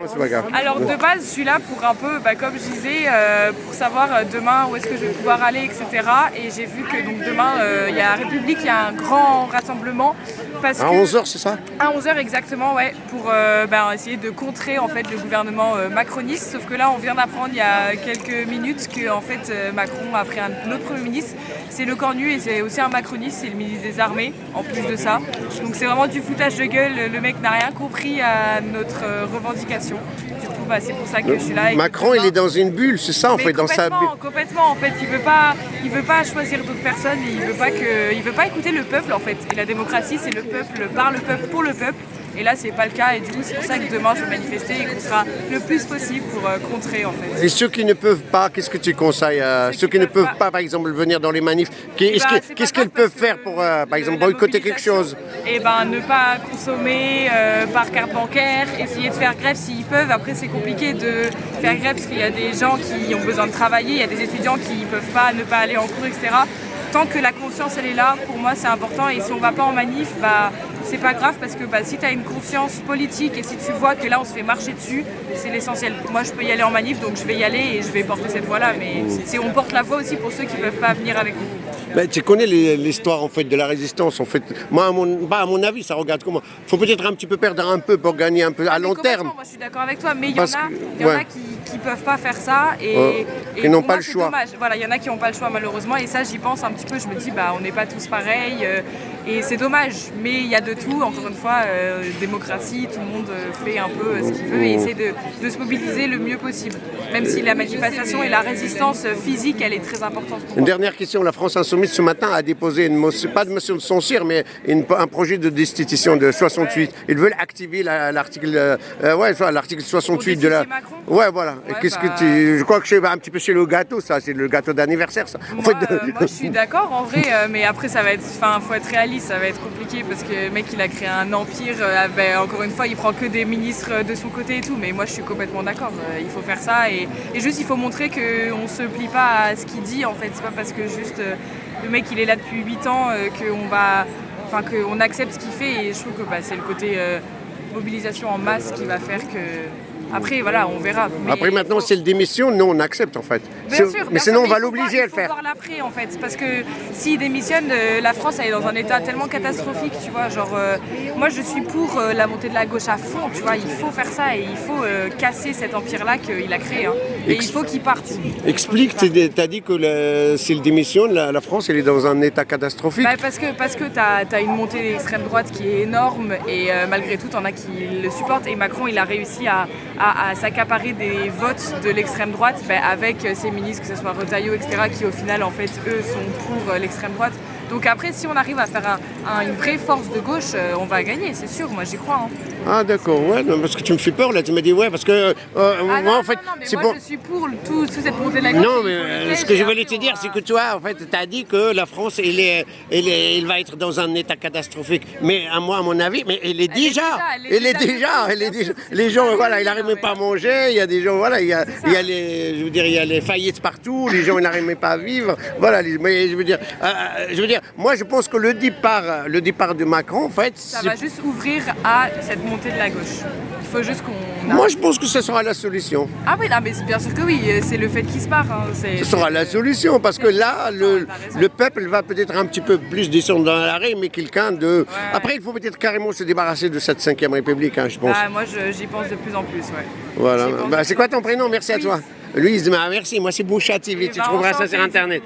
C'est pas grave. Alors de base, je suis là pour un peu, comme je disais, pour savoir demain où est-ce que je vais pouvoir aller, etc. Et j'ai vu que donc demain, il y a République, il y a un grand rassemblement. Parce À que, 11h, c'est ça? À 11h exactement, ouais, pour essayer de contrer en fait le gouvernement macroniste. Sauf que là, on vient d'apprendre il y a quelques minutes que en fait Macron a pris un autre Premier ministre. C'est Le Cornu et c'est aussi un macroniste, c'est le ministre des Armées, en plus de ça. Donc c'est vraiment du foutage de gueule. Le mec n'a rien compris à notre revendication. Du coup, c'est pour ça que je suis là. Macron, il est dans une bulle, c'est ça en fait, dans sa bulle. Complètement, en fait, il veut pas choisir d'autres personnes, il veut pas écouter le peuple en fait. Et la démocratie, c'est le peuple, par le peuple, pour le peuple. Et là, c'est pas le cas. Et du coup, c'est pour ça que demain, je vais manifester et qu'on sera le plus possible pour contrer en fait. Et ceux qui ne peuvent pas, qu'est-ce que tu conseilles à ceux qui ne peuvent pas, par exemple, venir dans les manifs? Qu'est-ce qu'ils peuvent faire pour, par exemple, boycotter quelque chose? Et ne pas consommer par carte bancaire, essayer de faire grève s'ils peuvent. Après, c'est compliqué de faire grève parce qu'il y a des gens qui ont besoin de travailler, il y a des étudiants qui ne peuvent pas ne pas aller en cours, etc. Tant que la conscience elle est là, pour moi c'est important. Et si on va pas en manif, c'est pas grave parce que si tu as une conscience politique et si tu vois que là on se fait marcher dessus, c'est l'essentiel. Moi je peux y aller en manif, donc je vais y aller et je vais porter cette voix-là. Mais on porte la voix aussi pour ceux qui ne peuvent pas venir avec nous. Tu connais l'histoire en fait de la résistance en fait. Moi à mon avis ça regarde comment. Faut peut-être un petit peu perdre un peu pour gagner un peu à long terme. Moi je suis d'accord avec toi, mais il y en a qui peuvent pas faire ça et qui n'ont pas le choix. Dommage. Voilà, il y en a qui n'ont pas le choix malheureusement et ça j'y pense un petit peu. Je me dis on n'est pas tous pareils et c'est dommage. Mais il y a de tout. Encore une fois, démocratie, tout le monde fait un peu ce qu'il veut et essaie de se mobiliser le mieux possible. Même si la manifestation et la résistance physique elle est très importante. Une dernière question, la France Insoumise ce matin a déposé une motion, pas de motion de censure, mais un projet de destitution de 68. Ils veulent activer l'article 68 de la. Macron. Ouais, voilà. Et qu'est-ce que je crois que c'est un petit peu chez le gâteau, ça, c'est le gâteau d'anniversaire, ça. Moi, je suis d'accord en vrai, mais après ça va être, faut être réaliste, ça va être compliqué parce que le mec il a créé un empire. Encore une fois, il prend que des ministres de son côté et tout, mais moi je suis complètement d'accord. Il faut faire ça et juste il faut montrer qu'on se plie pas à ce qu'il dit en fait. C'est pas parce que juste le mec il est là depuis 8 ans qu'on accepte ce qu'il fait et je trouve que c'est le côté mobilisation en masse qui va faire que. Après, voilà, on verra. Mais après, maintenant, c'est le démission, nous, on accepte, en fait. Bien sûr, mais sinon, on va l'obliger à le faire. Il faut voir l'après, en fait. Parce que s'il démissionne, la France, elle est dans un état tellement catastrophique, tu vois. Moi, je suis pour la montée de la gauche à fond, tu vois. Il faut faire ça et il faut casser cet empire-là qu'il a créé. Et il faut qu'il parte. Explique, tu as dit que s'il démissionne, la France, elle est dans un état catastrophique. Parce que tu as une montée d'extrême droite qui est énorme et malgré tout, t'en as qui le supportent. Et Macron, il a réussi à s'accaparer des votes de l'extrême droite avec ses ministres, que ce soit Retailleau, etc., qui au final, en fait, eux, sont pour l'extrême droite. Donc après, si on arrive à faire une vraie force de gauche, on va gagner, c'est sûr, moi j'y crois. Ah d'accord, ouais, non, parce que tu me fais peur là, tu m'as dit ouais, parce que moi en fait... moi je suis pour toute cette montée de la gauche. Non, mais ce que je voulais te dire, c'est que toi, en fait, tu as dit que la France, elle va être dans un état catastrophique. Mais à mon avis, mais elle est déjà. Les gens, voilà, ils n'arrivent même pas à manger, il y a des gens, voilà, il y a les faillites partout, les gens, ils n'arrivent même pas à vivre. Voilà, mais je veux dire, moi je pense que le départ de Macron, en fait... Ça va juste ouvrir à cette montée de la gauche. Il faut juste qu'on... Moi je pense que ce sera la solution. Ah oui, mais bien sûr que oui, c'est le fait qu'il se part. Ce sera la solution, parce que là, le peuple va peut-être un petit peu plus descendre dans l'arrêt, mais quelqu'un de... Ouais. Après, il faut peut-être carrément se débarrasser de cette 5e République, je pense. Moi j'y pense de plus en plus, ouais. Voilà. C'est quoi ton prénom? Merci à toi. Louise, merci. Moi c'est Boucha TV, tu trouveras ça sur Internet.